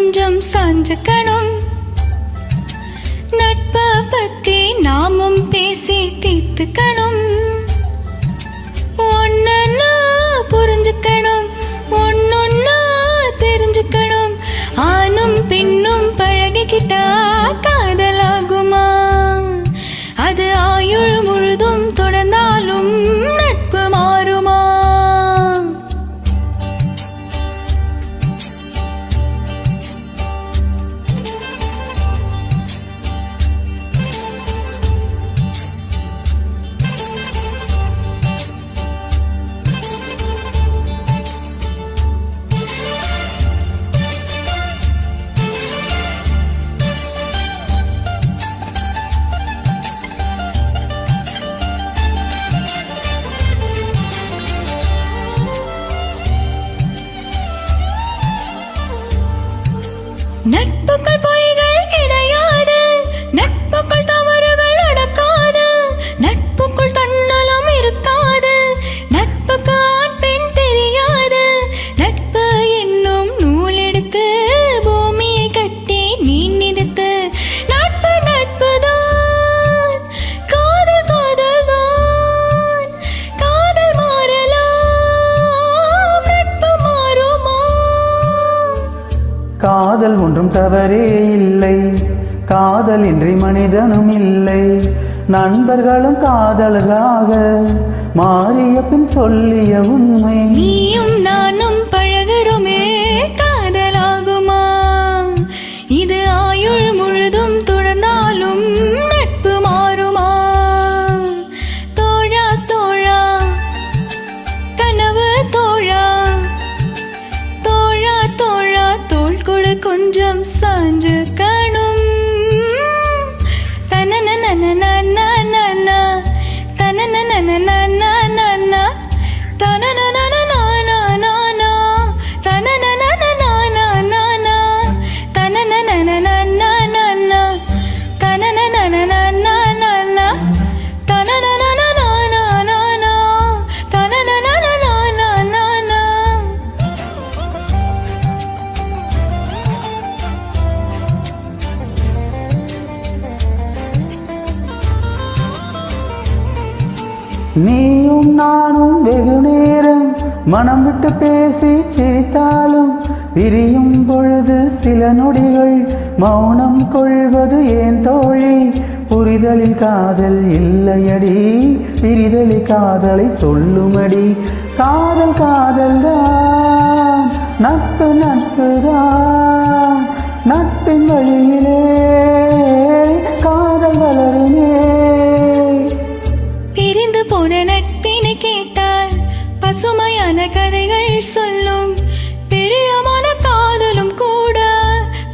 கொஞ்சம் சாஞ்சுக்கணும். நட்பை பத்தி நாமும் பேசி தீர்த்துக்கணும். ஒன்னா புரிஞ்சுக்கணும், ஒன்னொன்னா தெரிஞ்சுக்கணும். ஆணும் பெண்ணும் பழகிக்கிட்டா காதலாகுமா? அது ஆயுள் முழுதும் தொடர்ந்தாலும் நட்பு மாறுமா? நட்புக்குள் பொய்கள் கிடையாது, நட்புக்குள் தவறுகள் நடக்காது, நட்புக்குள் தன்னலம் இருக்காது, நட்புக்கு ஆண் பெண் தெரியாது. நட்பு என்னும் நூல் எடுத்து பூமியை கட்டி நீ நிறுத்து. நட்பு நட்புதான், காதல் காதல்தான், காதல் மாறலாம், நட்பு மாறுமா? காதல் ஒன்றும் தவறே இல்லை, காதல் இன்றி மனிதனும் இல்லை. நண்பர்களும் காதலர்களாக மாறிய பின் சொல்லிய உண்மை. நீயும் நானும் பழகுறோமே, காதலாகுமா? இது ஆயுள் முழுதும் தொடர்ந்தாலும் நட்பு மாறுமா? தோழா தோழா கனவு தோழா, தோழா தோழா தோள் கொடு கொஞ்சம் சாஞ்சுக்கணும். தனனனனனனனனன, தனனனனனனனன, தனனனனனனனன, தனனனனனனனன, தனனனனனனனன, தனனனனனனனன, தனனனனனனனன, தனனனனனனனன. நீயும் நானும் வெகு நேரம் மனம் விட்டு பேசி சிரித்தாலும் பிரியும் பொழுது சில நொடிகள் மௌனம் கொள்வது ஏன் தோழி? புரிதலில் காதல் இல்லையடி, பிரிதலில் காதலை சொல்லுமடி. காதல் காதல்தான், நட்பு நட்புதான், நட்பின் வழியிலே காதல் வளருமே. பிரிந்து போன நட்பினை கேட்டால் பசுமையான கதைகள் சொல்லும். பிரியமான காதலும் கூட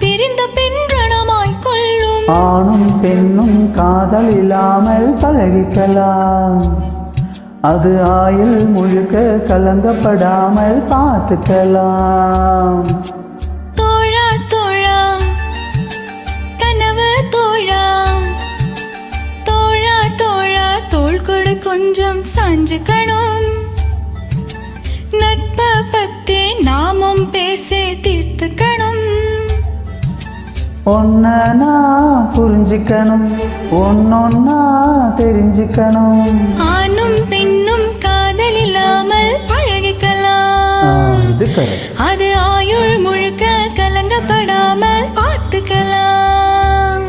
பிரிந்த பின் ரணமாய் கொள்ளும். ஆணும் பெண்ணும் காதல் இல்லாமல் பழகிக்கலாம், அது ஆயுள் முழுக்க கலங்கப்படாமல் பார்த்துக்கலாம். தோழா தோழா கனவு தோழா, தோழா தோழா தோள் கொடு கொஞ்சம் சாஞ்சுக்கணும். நட்பை பத்தி நாமும் பேசி தீர்த்துக்கணும். ஒன்னா புரிஞ்சுக்கணும், ஒன்னொன்னா தெரிஞ்சுக்கணும். ஆணும் பெண்ணும் காதல் இல்லாமல் பழகிக்கலாம், இது கரெக்ட். அது ஆயுள் முழுக்க கலங்கப்படாமல் பார்த்துக்கலாம்.